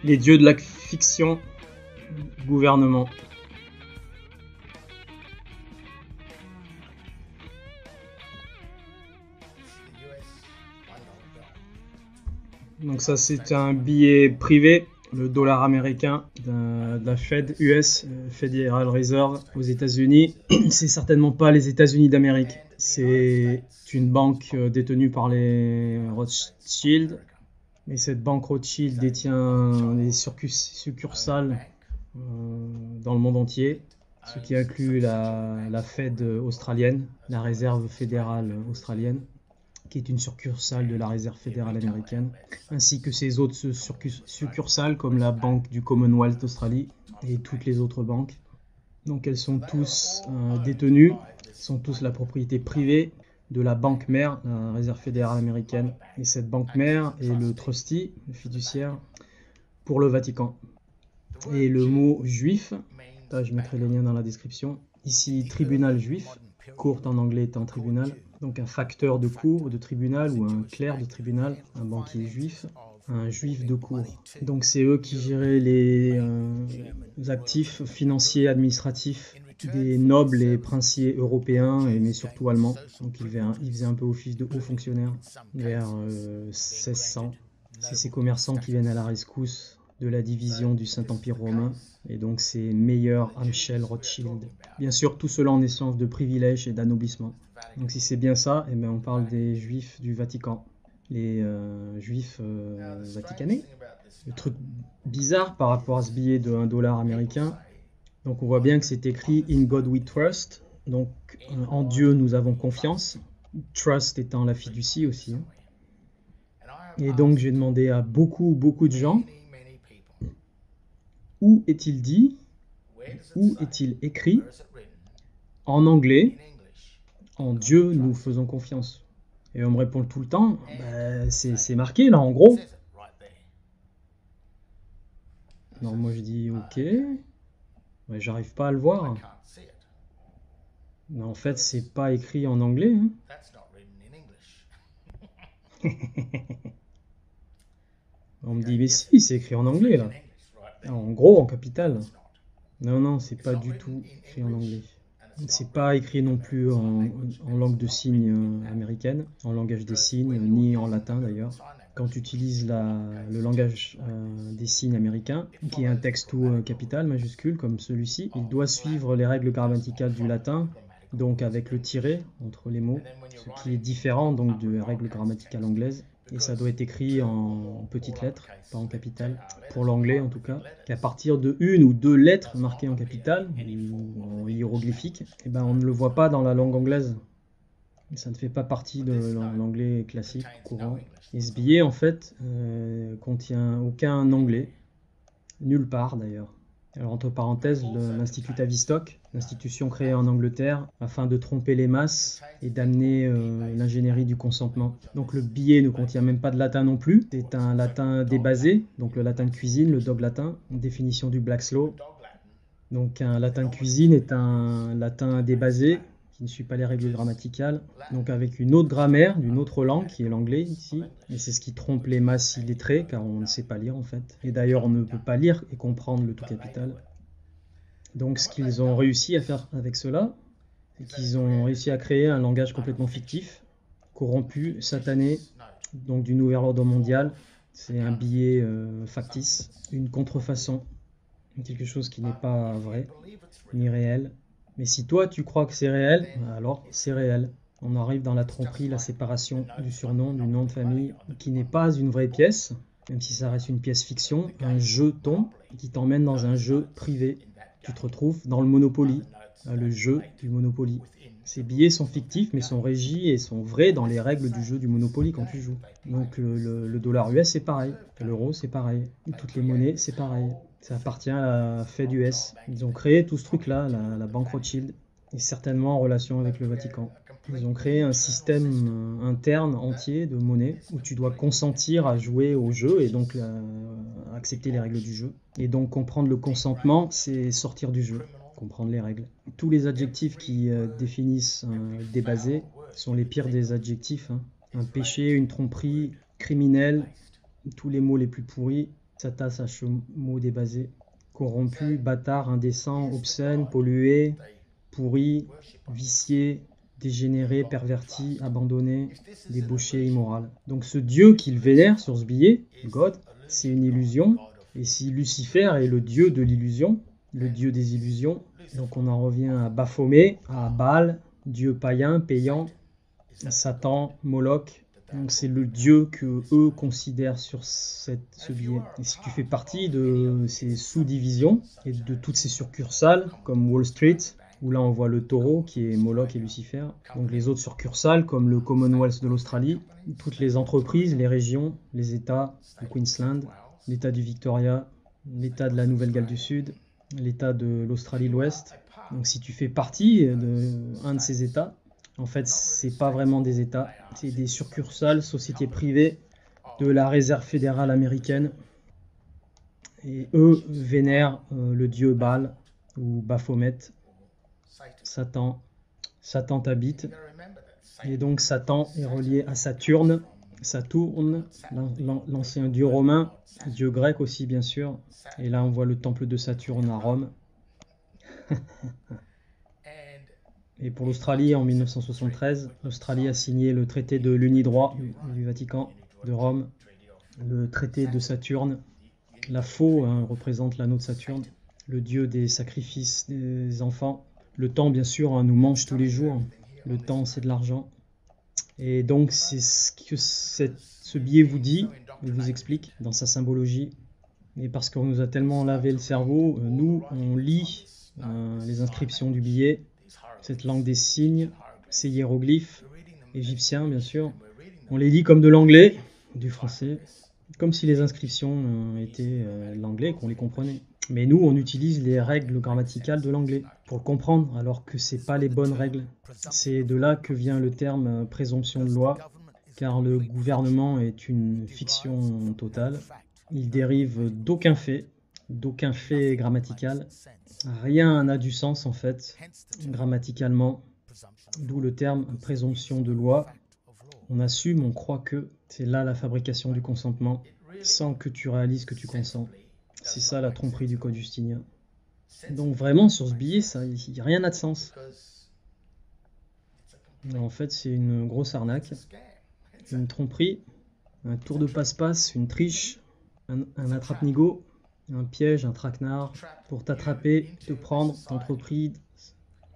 Les dieux de la fiction, gouvernement. Donc ça c'est un billet privé, le dollar américain de la Fed US, Federal Reserve aux États-Unis. C'est certainement pas les États-Unis d'Amérique. C'est une banque détenue par les Rothschild. Mais cette banque Rothschild détient des succursales dans le monde entier, ce qui inclut la Fed australienne, la Réserve fédérale australienne, qui est une succursale de la Réserve fédérale américaine, ainsi que ses autres succursales comme la Banque du Commonwealth d'Australie et toutes les autres banques. Donc elles sont tous détenues, sont tous la propriété privée de la banque mère, la Réserve fédérale américaine. Et cette banque mère est le trustee, le fiduciaire, pour le Vatican. Et le mot juif, là, je mettrai les liens dans la description. Ici, tribunal juif, cour en anglais étant tribunal. Donc un facteur de cour, de tribunal, ou un clerc de tribunal, un banquier juif, un juif de cour. Donc c'est eux qui géraient les actifs financiers, administratifs des nobles et princiers européens, mais surtout allemands. Donc ils faisaient un peu office de hauts fonctionnaires vers 1600. C'est ces commerçants qui viennent à la rescousse de la division du Saint-Empire romain, et donc c'est Meyer Amschel Rothschild. Bien sûr, tout cela en échange de privilèges et d'anoblissement. Donc si c'est bien ça, eh bien, on parle des Juifs du Vatican, les Juifs vaticanais. Le truc bizarre par rapport à ce billet de $1 américain, donc on voit bien que c'est écrit « In God we trust », donc en Dieu nous avons confiance, trust étant la fiducie aussi. Et donc j'ai demandé à beaucoup de gens, où est-il dit, où est-il écrit, en anglais, en Dieu nous faisons confiance. Et on me répond tout le temps, bah, c'est marqué là en gros. Non, moi je dis ok, ouais, j'arrive pas à le voir. Mais en fait c'est pas écrit en anglais. Hein. On me dit mais si, c'est écrit en anglais là. En gros, en capital. Non, c'est pas du tout écrit en anglais. C'est pas écrit non plus en langue de signes américaine, en langage des signes, ni en latin d'ailleurs. Quand tu utilises le langage des signes américain, qui est un texte tout capital, majuscule, comme celui-ci, il doit suivre les règles grammaticales du latin, donc avec le tiret entre les mots, ce qui est différent donc de la règle grammaticale anglaise. Et ça doit être écrit en petites lettres, pas en capitale, pour l'anglais en tout cas. Qu'à partir de une ou deux lettres marquées en capitale, ou en hiéroglyphique, eh ben on ne le voit pas dans la langue anglaise. Ça ne fait pas partie de l'anglais classique, courant. Et ce billet, en fait, contient aucun anglais, nulle part d'ailleurs. Alors, entre parenthèses, l'Institut Tavistock, l'institution créée en Angleterre afin de tromper les masses et d'amener l'ingénierie du consentement. Donc le billet ne contient même pas de latin non plus, c'est un latin débasé, donc le latin de cuisine, le dog latin, une définition du Black's Law. Donc un latin de cuisine est un latin débasé, qui ne suit pas les règles grammaticales, donc avec une autre grammaire d'une autre langue, qui est l'anglais ici, et c'est ce qui trompe les masses illettrées, car on ne sait pas lire en fait. Et d'ailleurs on ne peut pas lire et comprendre le tout capital. Donc ce qu'ils ont réussi à faire avec cela, c'est qu'ils ont réussi à créer un langage complètement fictif, corrompu, satané, donc du nouvel ordre mondial. C'est un billet factice, une contrefaçon, quelque chose qui n'est pas vrai, ni réel. Mais si toi tu crois que c'est réel, alors c'est réel. On arrive dans la tromperie, la séparation du surnom, du nom de famille, qui n'est pas une vraie pièce, même si ça reste une pièce fiction, un jeton qui t'emmène dans un jeu privé. Tu te retrouves dans le Monopoly, le jeu du Monopoly. Ces billets sont fictifs, mais sont régis et sont vrais dans les règles du jeu du Monopoly quand tu joues. Donc le dollar US c'est pareil, l'euro c'est pareil, toutes les monnaies c'est pareil. Ça appartient à la Fed US. Ils ont créé tout ce truc-là, la banque Rothschild, et certainement en relation avec le Vatican. Ils ont créé un système interne entier de monnaie où tu dois consentir à jouer au jeu et donc accepter les règles du jeu. Et donc comprendre le consentement, c'est sortir du jeu, comprendre les règles. Tous les adjectifs qui définissent débasé sont les pires des adjectifs. Hein. Un péché, une tromperie, criminel, tous les mots les plus pourris. Sata, mot débasé. Corrompu, bâtard, indécent, obscène, pollué, pourri, vicié, dégénéré, perverti, abandonné, débauché, immoral. Donc ce dieu qu'il vénère sur ce billet, God, c'est une illusion. Et si Lucifer est le dieu de l'illusion, le dieu des illusions, donc on en revient à Baphomet, à Baal, dieu païen, payant, Satan, Moloch. Donc c'est le dieu que eux considèrent sur ce billet. Et si tu fais partie de ces sous-divisions et de toutes ces succursales, comme Wall Street, où là on voit le taureau qui est Moloch et Lucifer, donc les autres succursales comme le Commonwealth de l'Australie, toutes les entreprises, les régions, les États, le Queensland, l'État du Victoria, l'État de la Nouvelle-Galles du Sud, l'État de l'Australie de l'Ouest. Donc si tu fais partie d'un de ces États, en fait, c'est pas vraiment des États, c'est des succursales, sociétés privées de la Réserve fédérale américaine. Et eux vénèrent le dieu Baal ou Baphomet, Satan. Satan t'habite. Et donc Satan est relié à Saturne, l'ancien dieu romain, dieu grec aussi bien sûr. Et là on voit le temple de Saturne à Rome. Et pour l'Australie, en 1973, l'Australie a signé le traité de l'Unidroit du Vatican de Rome, le traité de Saturne. La faux représente l'anneau de Saturne, le dieu des sacrifices des enfants. Le temps, bien sûr, nous mange tous les jours. Le temps, c'est de l'argent. Et donc, c'est ce que ce billet vous dit, il vous explique dans sa symbologie. Et parce qu'on nous a tellement lavé le cerveau, nous, on lit les inscriptions du billet, cette langue des signes, ces hiéroglyphes égyptiens, bien sûr. On les lit comme de l'anglais, du français, comme si les inscriptions étaient l'anglais et qu'on les comprenait. Mais nous, on utilise les règles grammaticales de l'anglais pour le comprendre, alors que c'est pas les bonnes règles. C'est de là que vient le terme présomption de loi, car le gouvernement est une fiction totale. Il dérive d'aucun fait grammatical. Rien n'a du sens en fait, grammaticalement, d'où le terme présomption de loi. On assume, on croit que c'est là la fabrication du consentement, sans que tu réalises que tu consens. C'est ça la tromperie du code justinien. Donc vraiment sur ce billet, rien n'a de sens. En fait c'est une grosse arnaque, une tromperie, un tour de passe-passe, une triche, un attrape-nigo, un piège, un traquenard, pour t'attraper, te prendre, t'entreprise,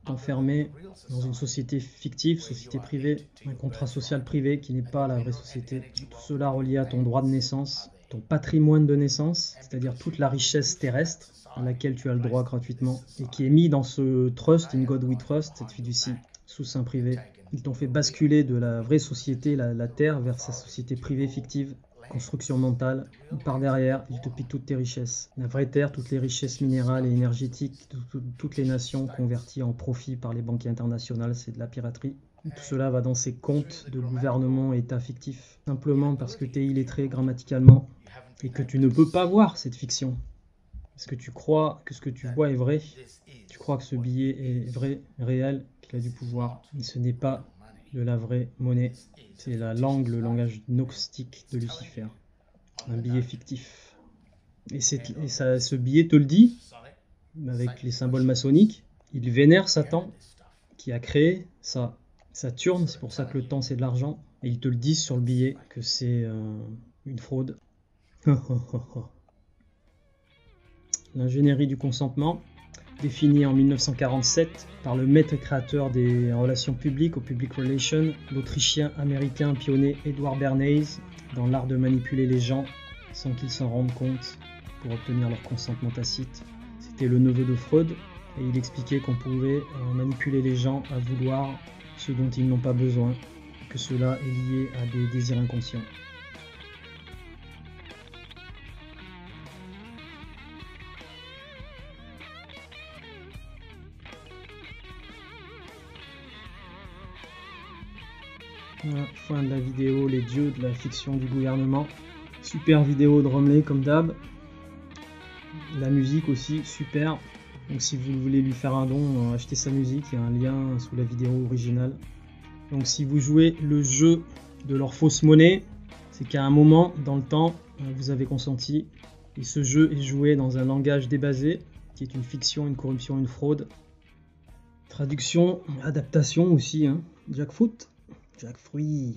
t'enfermer dans une société fictive, société privée, un contrat social privé qui n'est pas la vraie société. Tout cela relié à ton droit de naissance, ton patrimoine de naissance, c'est-à-dire toute la richesse terrestre à laquelle tu as le droit gratuitement, et qui est mis dans ce trust, in God we trust, cette fiducie, sous sein privé. Ils t'ont fait basculer de la vraie société, la terre, vers sa société privée fictive. Construction mentale, par derrière, il te pique toutes tes richesses. La vraie terre, toutes les richesses minérales et énergétiques de toutes les nations converties en profit par les banquiers internationales, c'est de la piraterie. Tout cela va dans ces comptes de gouvernement et État fictifs, simplement parce que tu es illettré grammaticalement et que tu ne peux pas voir cette fiction. Est-ce que tu crois que ce que tu vois est vrai? Tu crois que ce billet est vrai, réel, qu'il a du pouvoir? Mais ce n'est pas de la vraie monnaie. C'est la langue, le langage gnostique de Lucifer. Un billet fictif. Et ce billet te le dit, avec les symboles maçonniques. Il vénère Satan, qui a créé ça. Saturne, c'est pour ça que le temps c'est de l'argent. Et ils te le disent sur le billet que c'est une fraude. L'ingénierie du consentement, définie en 1947 par le maître créateur des relations publiques au Public Relations, l'Autrichien-Américain pionnier Edward Bernays, dans l'art de manipuler les gens sans qu'ils s'en rendent compte pour obtenir leur consentement tacite. C'était le neveu de Freud et il expliquait qu'on pouvait manipuler les gens à vouloir ce dont ils n'ont pas besoin, que cela est lié à des désirs inconscients. Voilà, fin de la vidéo, les dieux de la fiction du gouvernement. Super vidéo de Romley comme d'hab. La musique aussi, super. Donc si vous voulez lui faire un don, achetez sa musique, il y a un lien sous la vidéo originale. Donc si vous jouez le jeu de leur fausse monnaie, c'est qu'à un moment dans le temps, vous avez consenti. Et ce jeu est joué dans un langage débasé, qui est une fiction, une corruption, une fraude. Traduction, adaptation aussi, hein. Jackfruit. Jackfruit.